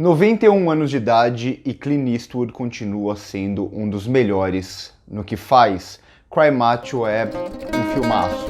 91 anos de idade e Clint Eastwood continua sendo um dos melhores no que faz. Cry Macho é um filmaço.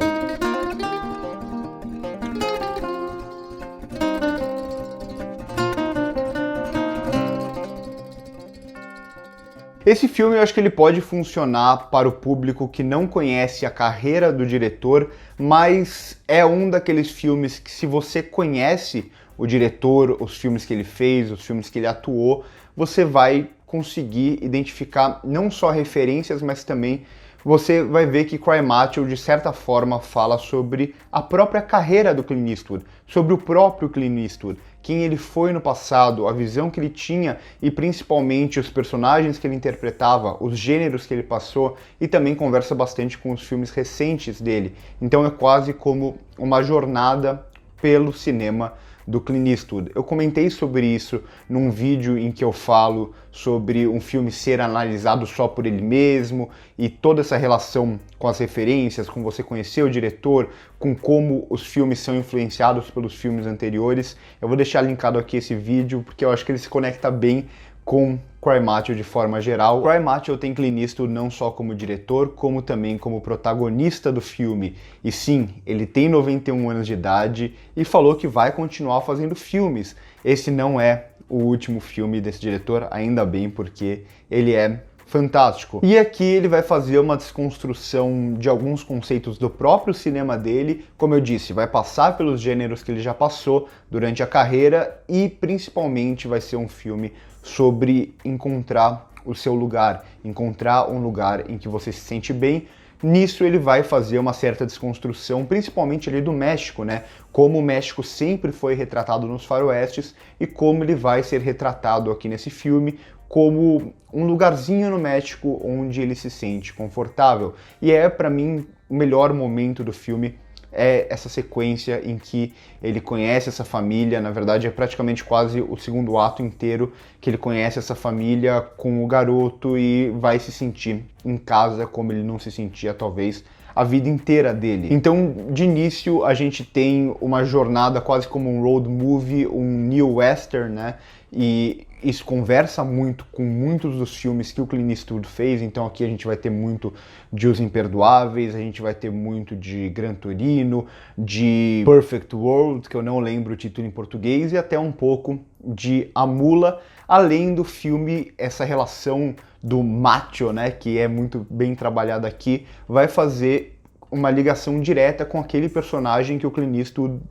Esse filme eu acho que ele pode funcionar para o público que não conhece a carreira do diretor, mas é um daqueles filmes que, se você conhece o diretor, os filmes que ele fez, os filmes que ele atuou, você vai conseguir identificar não só referências, mas também você vai ver que Cry Macho, de certa forma, fala sobre a própria carreira do Clint Eastwood, sobre o próprio Clint Eastwood, quem ele foi no passado, a visão que ele tinha e principalmente os personagens que ele interpretava, os gêneros que ele passou, e também conversa bastante com os filmes recentes dele. Então é quase como uma jornada pelo cinema do Clint Eastwood. Eu comentei sobre isso num vídeo em que eu falo sobre um filme ser analisado só por ele mesmo e toda essa relação com as referências, com você conhecer o diretor, com como os filmes são influenciados pelos filmes anteriores. Eu vou deixar linkado aqui esse vídeo porque eu acho que ele se conecta bem com Cry Macho de forma geral. Cry Macho tem Clint Eastwood não só como diretor, como também como protagonista do filme. E sim, ele tem 91 anos de idade e falou que vai continuar fazendo filmes. Esse não é o último filme desse diretor, ainda bem, porque ele é fantástico. E aqui ele vai fazer uma desconstrução de alguns conceitos do próprio cinema dele, como eu disse, vai passar pelos gêneros que ele já passou durante a carreira e principalmente vai ser um filme sobre encontrar o seu lugar, encontrar um lugar em que você se sente bem. Nisso ele vai fazer uma certa desconstrução, principalmente ali do México, né? Como o México sempre foi retratado nos faroestes e como ele vai ser retratado aqui nesse filme como um lugarzinho no México onde ele se sente confortável. E é, para mim, o melhor momento do filme é essa sequência em que ele conhece essa família. Na verdade, é praticamente quase o segundo ato inteiro que ele conhece essa família com o garoto e vai se sentir em casa como ele não se sentia, talvez, a vida inteira dele. Então, de início, a gente tem uma jornada quase como um road movie, um new western, né? E isso conversa muito com muitos dos filmes que o Clint Eastwood fez. Então aqui a gente vai ter muito de Os Imperdoáveis, a gente vai ter muito de Gran Torino, de Perfect World, que eu não lembro o título em português, e até um pouco de A Mula, além do filme, essa relação do macho, né, que é muito bem trabalhada aqui, vai fazer uma ligação direta com aquele personagem que o Clint Eastwood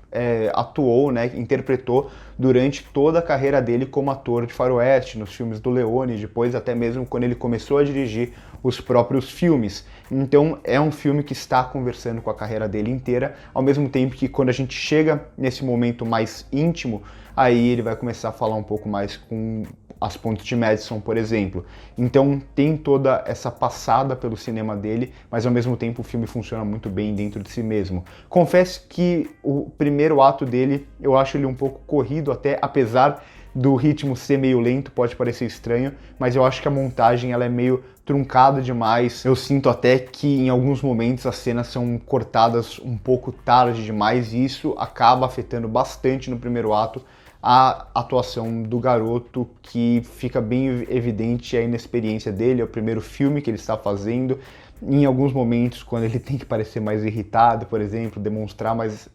atuou, né, interpretou durante toda a carreira dele como ator de faroeste, nos filmes do Leone, depois até mesmo quando ele começou a dirigir os próprios filmes. Então é um filme que está conversando com a carreira dele inteira, ao mesmo tempo que quando a gente chega nesse momento mais íntimo, aí ele vai começar a falar um pouco mais com As Pontes de Madison, por exemplo. Então tem toda essa passada pelo cinema dele, mas ao mesmo tempo o filme funciona muito bem dentro de si mesmo. Confesso que o primeiro ato dele, eu acho ele um pouco corrido até, apesar do ritmo ser meio lento, pode parecer estranho, mas eu acho que a montagem ela é meio truncada demais. Eu sinto até que em alguns momentos as cenas são cortadas um pouco tarde demais e isso acaba afetando bastante no primeiro ato a atuação do garoto, que fica bem evidente a inexperiência dele, é o primeiro filme que ele está fazendo. Em alguns momentos, quando ele tem que parecer mais irritado, por exemplo, demonstrar mais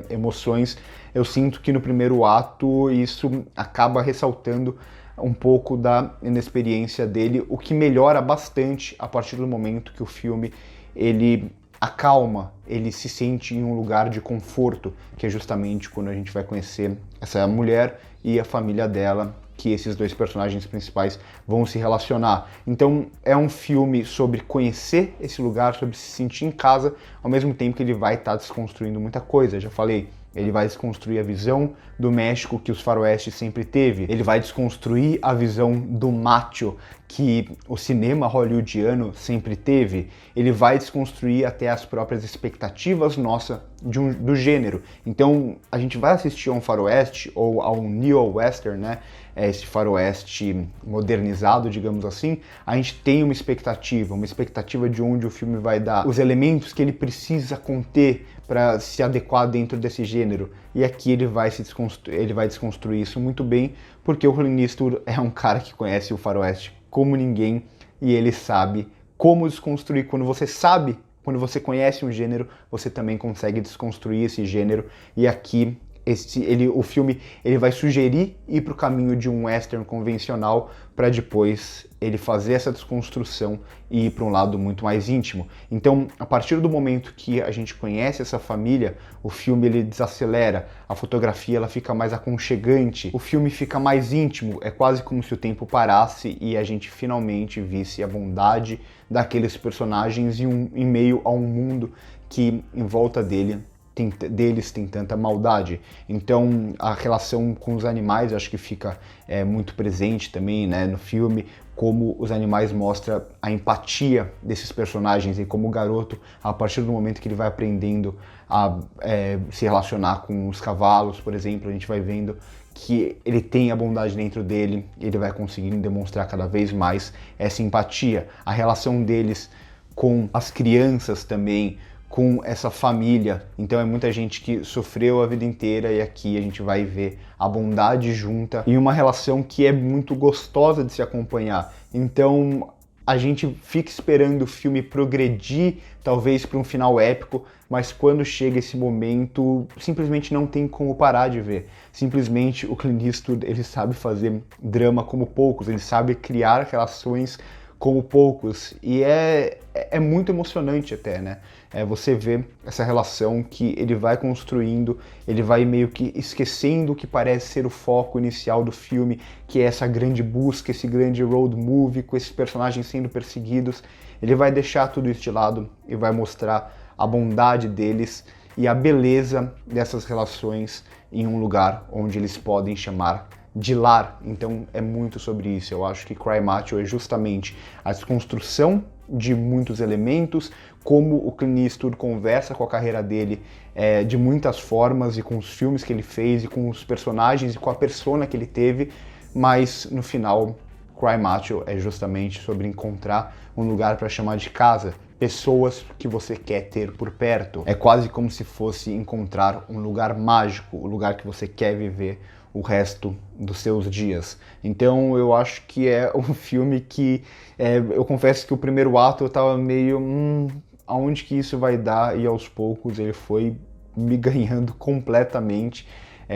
emoções, eu sinto que no primeiro ato isso acaba ressaltando um pouco da inexperiência dele, o que melhora bastante a partir do momento que o filme ele acalma, ele se sente em um lugar de conforto, que é justamente quando a gente vai conhecer essa mulher e a família dela, que esses dois personagens principais vão se relacionar. Então é um filme sobre conhecer esse lugar, sobre se sentir em casa, ao mesmo tempo que ele vai estar desconstruindo muita coisa. Já falei, ele vai desconstruir a visão do México que os faroestes sempre teve. Ele vai desconstruir a visão do macho que o cinema hollywoodiano sempre teve. Ele vai desconstruir até as próprias expectativas nossas do gênero. Então a gente vai assistir a um faroeste ou a um neo-western, né? Esse faroeste modernizado, digamos assim, a gente tem uma expectativa de onde o filme vai dar, os elementos que ele precisa conter para se adequar dentro desse gênero. E aqui ele vai desconstruir isso muito bem, porque o Clint Eastwood é um cara que conhece o faroeste como ninguém e ele sabe como desconstruir. Quando você conhece um gênero, você também consegue desconstruir esse gênero. E aqui o filme ele vai sugerir ir para o caminho de um western convencional para depois ele fazer essa desconstrução e ir para um lado muito mais íntimo. Então, a partir do momento que a gente conhece essa família, o filme ele desacelera, a fotografia ela fica mais aconchegante, o filme fica mais íntimo, é quase como se o tempo parasse e a gente finalmente visse a bondade daqueles personagens em meio a um mundo que em volta deles tem tanta maldade. Então a relação com os animais eu acho que fica muito presente também, né, no filme, como os animais mostram a empatia desses personagens e como o garoto, a partir do momento que ele vai aprendendo a se relacionar com os cavalos, por exemplo, a gente vai vendo que ele tem a bondade dentro dele, ele vai conseguindo demonstrar cada vez mais essa empatia. A relação deles com as crianças também, com essa família. Então é muita gente que sofreu a vida inteira e aqui a gente vai ver a bondade junta e uma relação que é muito gostosa de se acompanhar. Então a gente fica esperando o filme progredir, talvez para um final épico, mas quando chega esse momento, simplesmente não tem como parar de ver. Simplesmente o Clint Eastwood, ele sabe fazer drama como poucos, ele sabe criar relações como poucos, e é muito emocionante até, né? Você vê essa relação que ele vai construindo, ele vai meio que esquecendo o que parece ser o foco inicial do filme, que é essa grande busca, esse grande road movie, com esses personagens sendo perseguidos. Ele vai deixar tudo isso de lado e vai mostrar a bondade deles e a beleza dessas relações em um lugar onde eles podem chamar de lar. Então é muito sobre isso. Eu acho que Cry Macho é justamente a desconstrução de muitos elementos, como o Clint Eastwood conversa com a carreira dele de muitas formas e com os filmes que ele fez e com os personagens e com a persona que ele teve, mas no final Cry Macho é justamente sobre encontrar um lugar para chamar de casa, pessoas que você quer ter por perto. É quase como se fosse encontrar um lugar mágico, o lugar que você quer viver o resto dos seus dias. Então eu acho que é um filme que eu confesso que o primeiro ato eu tava meio aonde que isso vai dar, e aos poucos ele foi me ganhando completamente.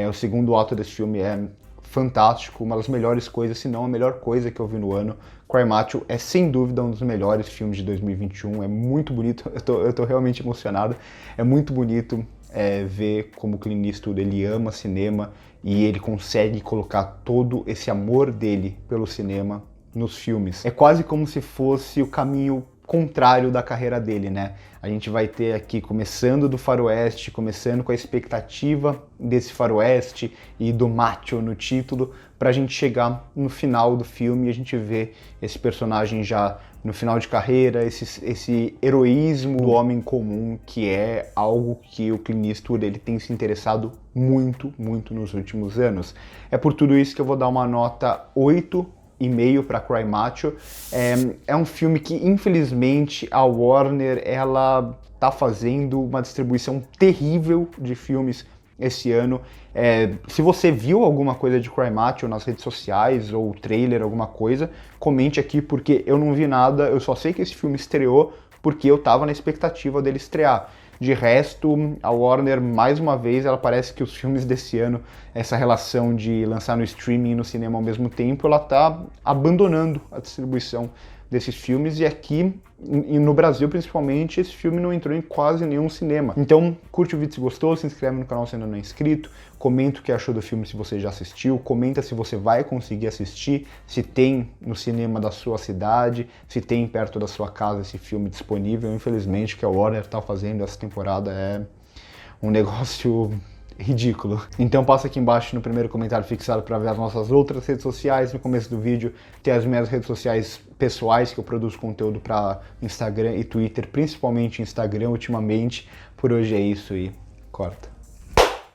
O segundo ato desse filme é fantástico, uma das melhores coisas, se não a melhor coisa que eu vi no ano. Cry Macho é sem dúvida um dos melhores filmes de 2021, é muito bonito, eu tô realmente emocionado, é muito bonito ver como o Clint Eastwood ele ama cinema e ele consegue colocar todo esse amor dele pelo cinema nos filmes. É quase como se fosse o caminho contrário da carreira dele, né? A gente vai ter aqui começando do faroeste, começando com a expectativa desse faroeste e do macho no título, pra gente chegar no final do filme e a gente ver esse personagem já no final de carreira, esse heroísmo do homem comum, que é algo que o Clint Eastwood ele tem se interessado muito, muito nos últimos anos. É por tudo isso que eu vou dar uma nota 8,5 para Cry Macho. É um filme que, infelizmente, a Warner ela tá fazendo uma distribuição terrível de filmes esse ano. Se você viu alguma coisa de Cry Macho nas redes sociais ou trailer, alguma coisa, comente aqui, porque eu não vi nada, eu só sei que esse filme estreou porque eu tava na expectativa dele estrear. De resto, a Warner, mais uma vez, ela parece que os filmes desse ano, essa relação de lançar no streaming e no cinema ao mesmo tempo, ela tá abandonando a distribuição desses filmes, e aqui no Brasil principalmente esse filme não entrou em quase nenhum cinema. Então curte o vídeo se gostou, se inscreve no canal se ainda não é inscrito, comenta o que achou do filme se você já assistiu, comenta se você vai conseguir assistir, se tem no cinema da sua cidade, se tem perto da sua casa esse filme disponível. Infelizmente o que a Warner tá fazendo essa temporada é um negócio ridículo. Então passa aqui embaixo no primeiro comentário fixado para ver as nossas outras redes sociais. No começo do vídeo tem as minhas redes sociais pessoais, que eu produzo conteúdo para Instagram e Twitter, principalmente Instagram ultimamente. Por hoje é isso e Corta.